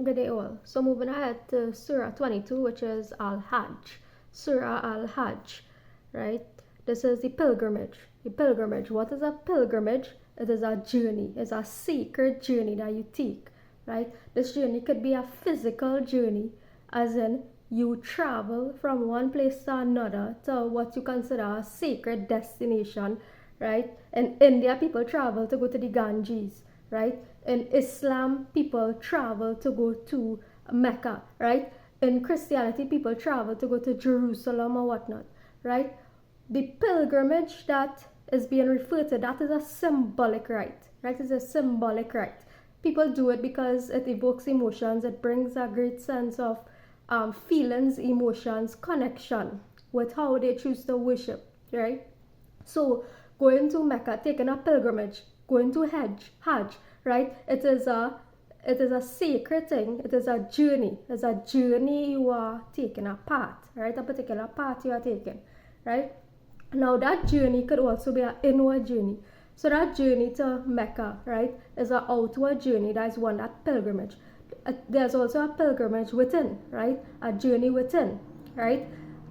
Good day all. So moving ahead to Surah 22, which is al-Hajj. Surah al-Hajj, right? This is the pilgrimage. The pilgrimage. What is a pilgrimage? It is a journey. It's a sacred journey that you take, right? This journey could be a physical journey, as in you travel from one place to another to what you consider a sacred destination, right? In India, people travel to go to the Ganges, right? In Islam, people travel to go to Mecca, right? In Christianity, people travel to go to Jerusalem or whatnot, right? The pilgrimage that is being referred to, that is a symbolic rite, right? It's a symbolic rite. People do it because it evokes emotions. It brings a great sense of feelings, emotions, connection with how they choose to worship, right? So going to Mecca, taking a pilgrimage, going to Hajj, right? It is a sacred thing. It is a journey. It's a journey you are taking, a path, right? A particular path you are taking, right? Now that journey could also be an inward journey. So that journey to Mecca, right, is an outward journey. That is one, that pilgrimage. There's also a pilgrimage within, right? A journey within, right?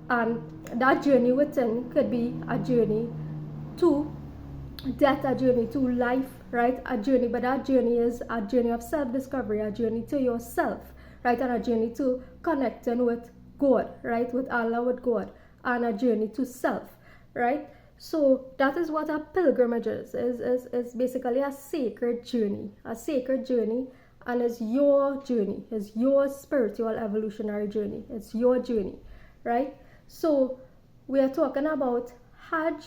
And that journey within could be a journey to death, a journey to life, right? A journey, but that journey is a journey of self-discovery, a journey to yourself, right? And a journey to connecting with God, right? With Allah, with God, and a journey to self, right? So that is what a pilgrimage is basically a sacred journey, and it's your journey, it's your spiritual evolutionary journey, it's your journey, right? So we are talking about Hajj,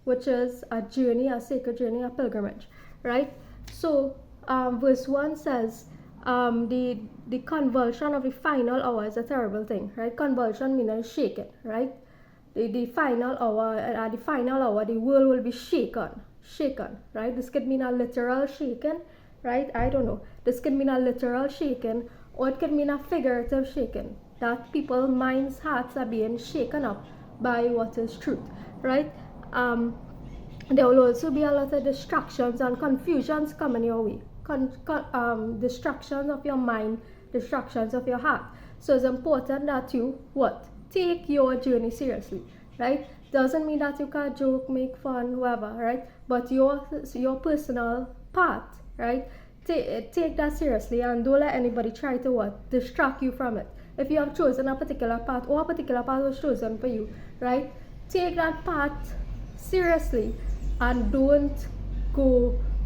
which is a journey, a sacred journey, a pilgrimage, right? So verse 1 says, the convulsion of the final hour is a terrible thing, right? Convulsion means shaking, right? The final hour, at the final hour, the world will be shaken, right? This could mean a literal shaking, right? I don't know. This could mean a literal shaking, or it could mean a figurative shaking, that people's minds, hearts are being shaken up by what is truth, right? There will also be a lot of distractions and confusions coming your way. Distractions of your mind, distractions of your heart. So it's important that you take your journey seriously, right? Doesn't mean that you can't joke, make fun, whatever, right? But your personal path, right? Take that seriously and don't let anybody try to distract you from it. If you have chosen a particular path, or a particular path was chosen for you, right? Take that path seriously and don't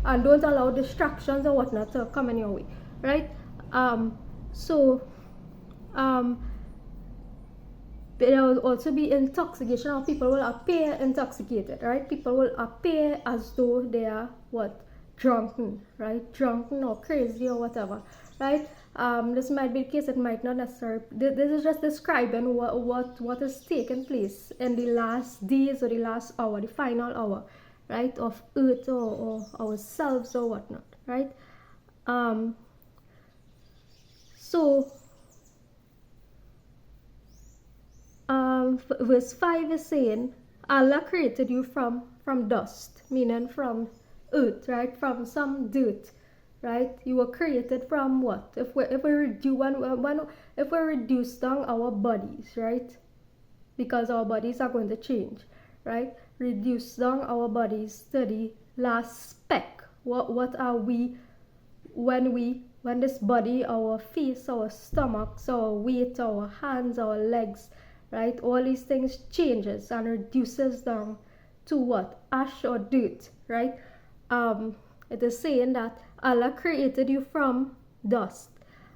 allow distractions or whatnot to come in your way, right? There will also be intoxication, or people will appear intoxicated, right? People will appear as though they are drunken, right? Drunken or crazy or whatever, right? This might be the case, it might not necessarily. This is just describing what is taking place in the last days or the last hour, the final hour, right, of earth or ourselves or whatnot, right? So verse 5 is saying, Allah created you from dust, meaning from earth, right? From some dirt, right? You were created from what? If we reduce down our bodies, right? Because our bodies are going to change, right? Reduce down our bodies to the last speck. What are we when this body, our face, our stomachs, our weight, our hands, our legs, right? All these things changes and reduces down to what? Ash or dirt, right? It is saying that Allah created you from dust,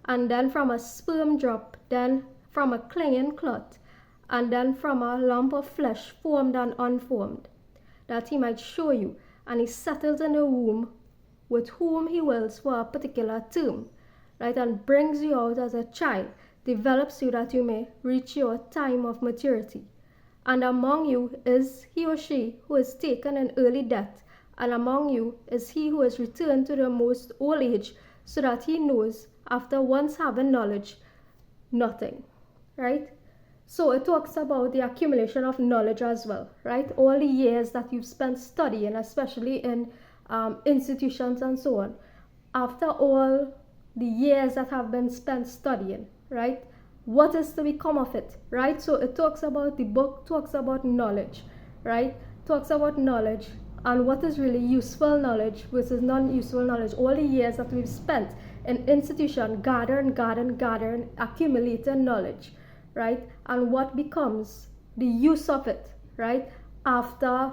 and then from a sperm drop, then from a clinging clot, and then from a lump of flesh formed and unformed, that he might show you, and he settles in the womb with whom he wills for a particular term, right? And brings you out as a child, develops you that you may reach your time of maturity. And among you is he or she who is taken in early death, and among you is he who is returned to the most old age, so that he knows, after once having knowledge, nothing, right? So it talks about the accumulation of knowledge as well, right? All the years that you've spent studying, especially in institutions and so on. After all the years that have been spent studying, right? What is to become of it, right? So it talks about, the book talks about knowledge, right? Talks about knowledge and what is really useful knowledge versus non-useful knowledge. All the years that we've spent in institution gathering, accumulating knowledge, right? And what becomes the use of it, right? After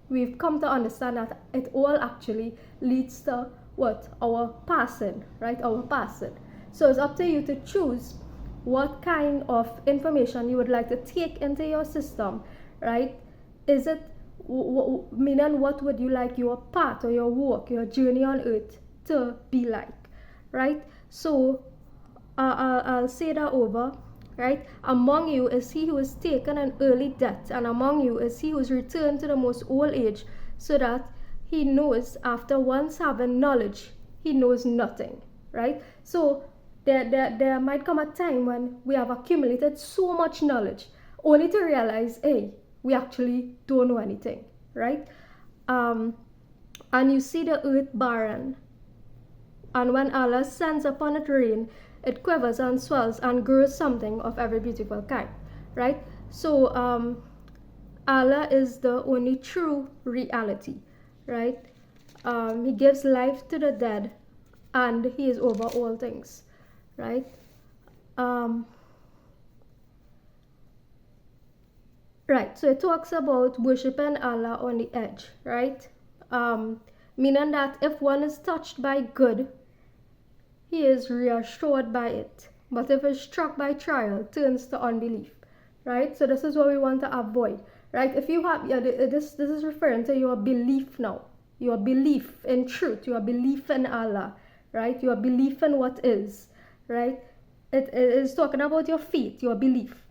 we've come to understand that it all actually leads to what? Our passing, right? Our passing. So it's up to you to choose what kind of information you would like to take into your system, right? Is it, meaning what would you like your path or your walk, your journey on earth to be like, right? So I'll say that over, right? Among you is he who is taken an early death, and among you is he who is returned to the most old age, so that he knows, after once having knowledge, he knows nothing, right? So there might come a time when we have accumulated so much knowledge, only to realize, hey, we actually don't know anything, right? And you see the earth barren, and when Allah sends upon it rain, it quivers and swells and grows something of every beautiful kind, right? So Allah is the only true reality, right? He gives life to the dead, and he is over all things, right? Right, so it talks about worshiping Allah on the edge, right? Meaning that if one is touched by good, he is reassured by it. But if it's struck by trial, turns to unbelief, right? So this is what we want to avoid, right? If you have, this is referring to your belief now, your belief in truth, your belief in Allah, right? Your belief in what is, right? It is talking about your faith, your belief,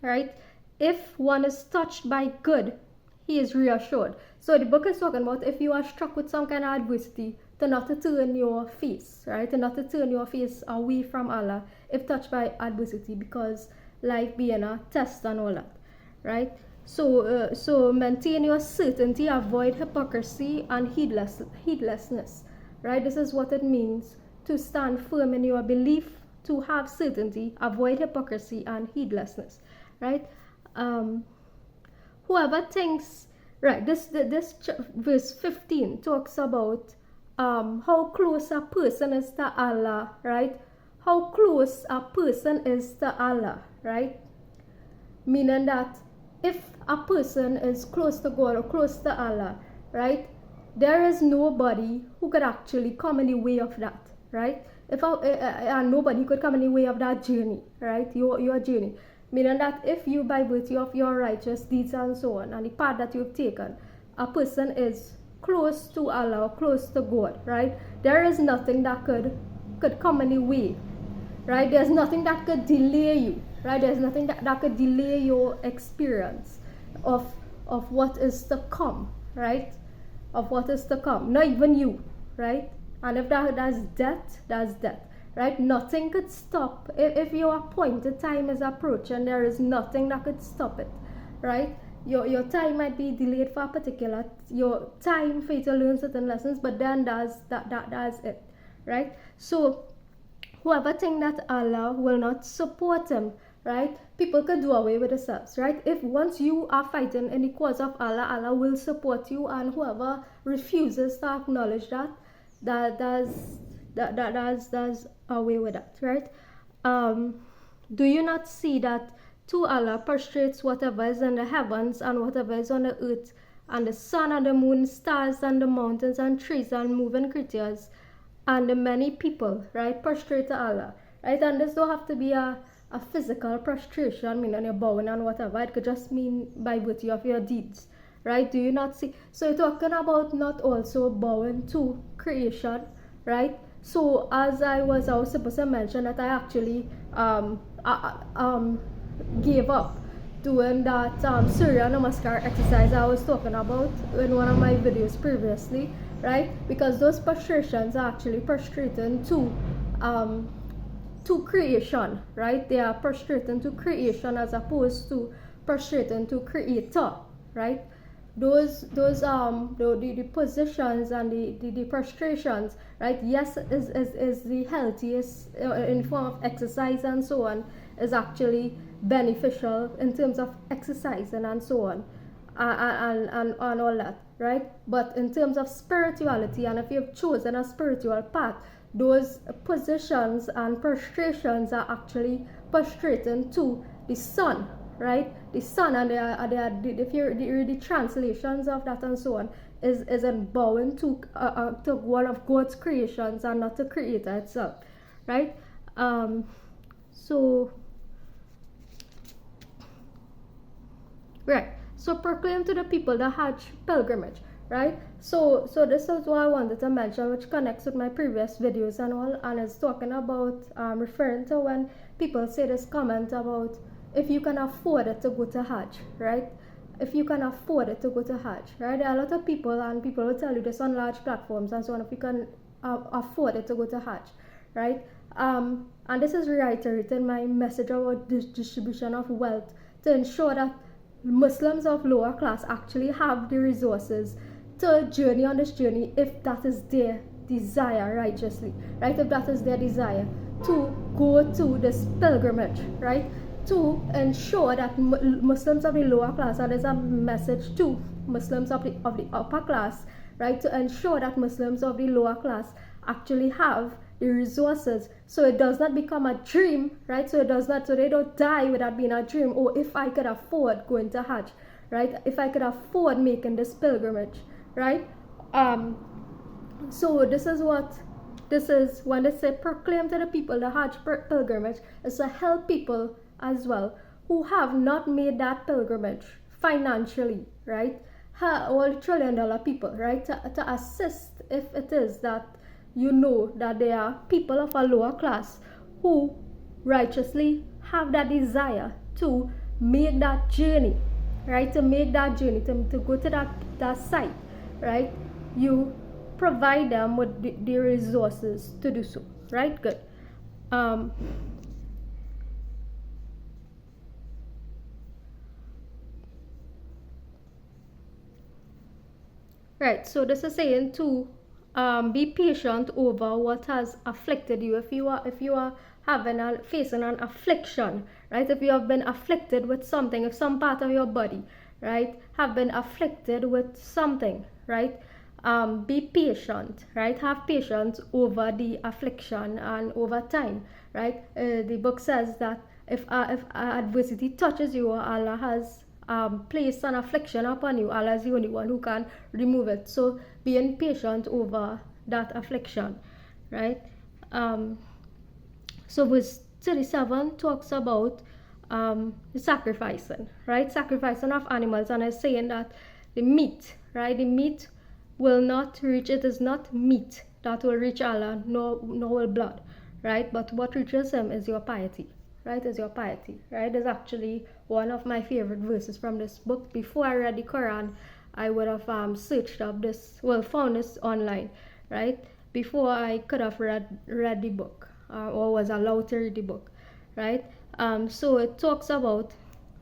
right? If one is touched by good, he is reassured. So the book is talking about if you are struck with some kind of adversity, to not to turn your face, right? To not to turn your face away from Allah if touched by adversity, because life being a test and all that, right? So maintain your certainty, avoid hypocrisy and heedlessness, right? This is what it means to stand firm in your belief, to have certainty, avoid hypocrisy and heedlessness, right? Whoever thinks, right, this verse 15 talks about how close a person is to Allah, right? How close a person is to Allah, right? Meaning that if a person is close to God or close to Allah, right, there is nobody who could actually come in the way of that, right? Nobody could come in the way of that journey, right? Your journey. Meaning that if you, by virtue of your righteous deeds and so on, and the path that you've taken, a person is close to Allah or close to God, right? There is nothing that could come in the way, right? There's nothing that could delay you, right? There's nothing that could delay your experience of what is to come, right? Of what is to come. Not even you, right? And if that's death, that's death. Right? Nothing could stop. If your appointed time is approaching, there is nothing that could stop it. Right? Your time might be delayed for a particular, your time for you to learn certain lessons, but then that's it. Right? So whoever think that Allah will not support him, right? People could do away with themselves, right? If once you are fighting in the cause of Allah, Allah will support you, and whoever refuses to acknowledge that's away with that, right? Do you not see that to Allah prostrates whatever is in the heavens and whatever is on the earth, and the sun and the moon, stars and the mountains and trees and moving creatures, and the many people, right? Prostrate to Allah, right? And this don't have to be a physical prostration, meaning you're bowing and whatever. It could just mean by virtue of your deeds, right? Do you not see? So you're talking about not also bowing to creation, right? So as I was supposed to mention that I actually gave up doing that Surah Namaskar exercise I was talking about in one of my videos previously, right? Because those prostrations are actually prostrating to creation, right? They are prostrating to creation as opposed to prostrating to creator, right? the positions and the prostrations, right? Yes, is the healthiest in form of exercise and so on, is actually beneficial in terms of exercising and so on, and all that, right? But in terms of spirituality, and if you've chosen a spiritual path, those positions and prostrations are actually prostrating to the sun, right? The sun, and if you read the translations of that and so on, is in bowing to one of God's creations and not the Creator itself, right? So right. So proclaim to the people the Hajj pilgrimage, right? So this is what I wanted to mention, which connects with my previous videos and all, and is talking about referring to when people say this comment about if you can afford it to go to Hajj, right? If you can afford it to go to Hajj, right? There are a lot of people, and people will tell you this on large platforms and so on, if you can afford it to go to Hajj, right? And this is reiterating my message about this distribution of wealth to ensure that Muslims of lower class actually have the resources to journey on this journey if that is their desire righteously, right? If that is their desire to go to this pilgrimage, right? To ensure that Muslims of the lower class, and there's a message to Muslims of the upper class, right? To ensure that Muslims of the lower class actually have the resources, so it does not become a dream, right? So they don't die without being a dream. Oh, if I could afford going to Hajj, right? If I could afford making this pilgrimage, right? So this is when they say proclaim to the people the Hajj pilgrimage, is to help people as well who have not made that pilgrimage financially, right? All $1 trillion people, right? To assist if it is that you know that there are people of a lower class who righteously have that desire to make that journey, right? To make that journey, to go to that site, right? You provide them with the resources to do so, right? Good. Right, so this is saying to be patient over what has afflicted you. If you are facing an affliction, right? If you have been afflicted with something, if some part of your body, right, have been afflicted with something, right? Be patient, right? Have patience over the affliction and over time, right? The book says that if adversity touches you, Allah has placed an affliction upon you. Allah is the only one who can remove it. So being patient over that affliction, right? So verse 37 talks about sacrificing, right? Sacrificing of animals, and it's saying that the meat, right? The meat will not reach, it is not meat that will reach Allah, nor will blood, right? But what reaches him is your piety, right? Is your piety, right? Is actually one of my favorite verses from this book. Before I read the Quran, I would have searched up this, found this online, right? Before I could have read the book, or was allowed to read the book, right? So it talks about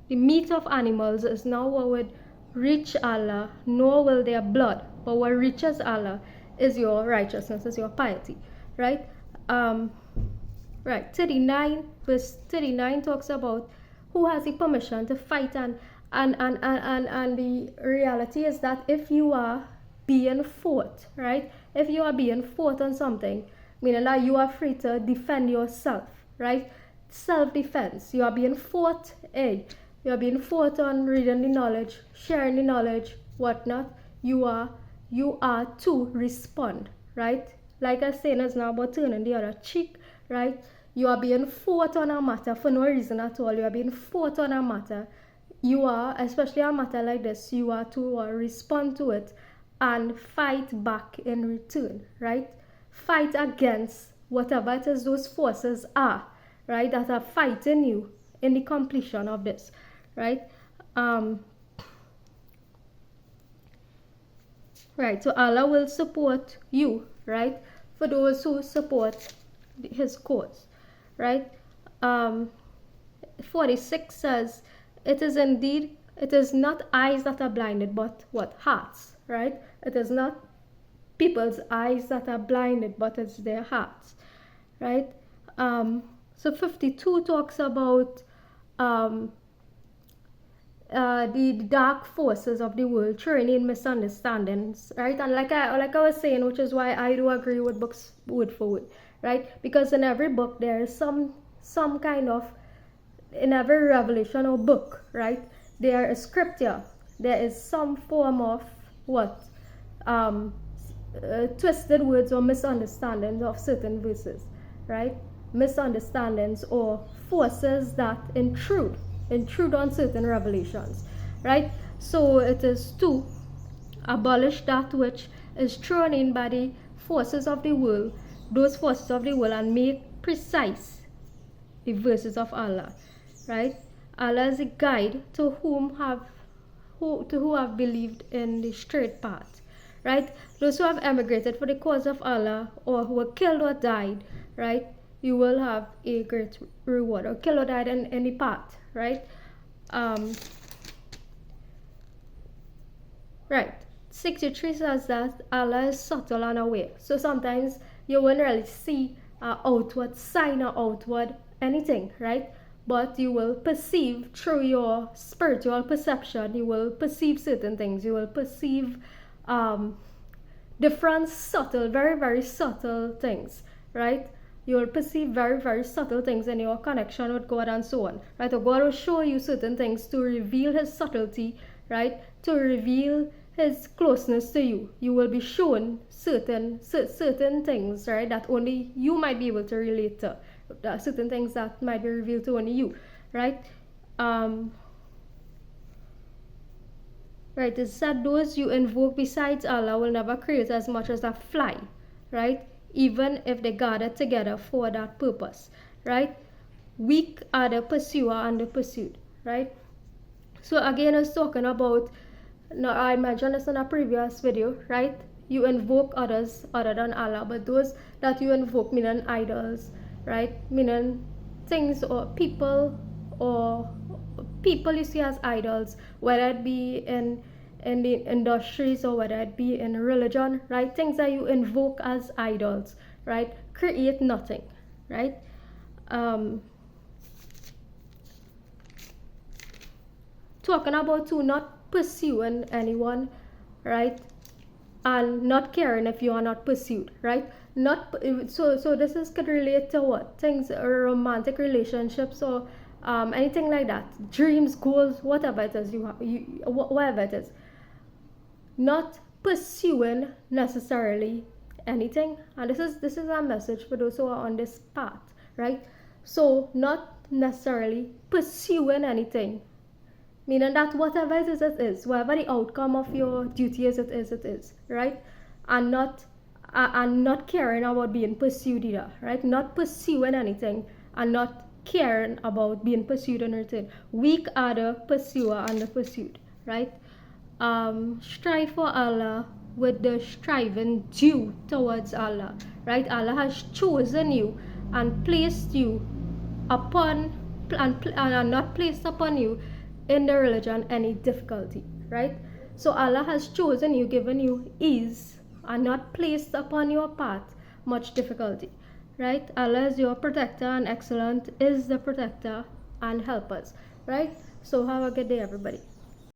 the meat of animals is not what would reach Allah, nor will their blood, but what reaches Allah is your righteousness, is your piety, right? Right, 39, verse 39 talks about who has the permission to fight, and the reality is that if you are being fought, right? If you are being fought on something, meaning that you are free to defend yourself, right? Self-defense. You are being fought, you are being fought on reading the knowledge, sharing the knowledge, whatnot. You are to respond, right? Like I said, it's not about turning the other cheek, right? You are being fought on a matter for no reason at all. You are being fought on a matter. You are, especially a matter like this, you are to respond to it and fight back in return, right? Fight against whatever it is those forces are, right, that are fighting you in the completion of this, right? Right, so Allah will support you, right, for those who support his cause, right? 46 says, it is indeed it is not eyes that are blinded, but what? Hearts, right? It is not people's eyes that are blinded, but it's their hearts, right? So 52 talks about um, the dark forces of the world training misunderstandings, right? And like I was saying, which is why I do agree with books word for word, right? Because in every book there is some kind of, in every revelation or book, right, there is scripture, there is some form of what, um, twisted words or misunderstandings of certain verses, right? Misunderstandings or forces that intrude on certain revelations, right? So it is to abolish that which is thrown in by the forces of the world, those forces of the world, and make precise the verses of Allah, right? Allah is a guide to who have believed in the straight path, right? Those who have emigrated for the cause of Allah, or who were killed or died, right? You will have a great reward, or killed or died in any path, right? Um, right. 63 says that Allah is subtle and aware. So sometimes you won't really see outward sign or outward anything, right? But you will perceive through your spiritual perception, you will perceive certain things. You will perceive um, different subtle, very, very subtle things, right? You will perceive very, very subtle things in your connection with God and so on, right? So God will show you certain things to reveal His subtlety, right? To reveal His closeness to you. You will be shown certain things, right? That only you might be able to relate to. Certain things that might be revealed to only you, right? Right, it said those you invoke besides Allah will never create as much as a fly, right? Even if they gather together for that purpose, right? Weak are the pursuer and the pursued, right? So again, I was talking about, now I mentioned this in a previous video, right? You invoke others other than Allah, but those that you invoke, meaning idols, right? Meaning things or people you see as idols, whether it be in the industries or whether it be in religion, right? Things that you invoke as idols, right? Create nothing, right? Talking about to not pursuing anyone, right? And not caring if you are not pursued, right? Not so this is could relate to what things, romantic relationships, or anything like that, dreams, goals, whatever it is whatever it is. Not pursuing necessarily anything, and this is a message for those who are on this path, right? So not necessarily pursuing anything, meaning that whatever it is, whatever the outcome of your duty is, it is, right? And not caring about being pursued either, right? Not pursuing anything and not caring about being pursued in return. Weak are the pursuer and the pursued, right? Strive for Allah with the striving due towards Allah, right? Allah has chosen you and placed you upon and not placed upon you in the religion any difficulty, right? So Allah has chosen you, given you ease, and not placed upon your path much difficulty, right? Allah is your protector, and excellent is the protector and helpers, right? So have a good day, everybody.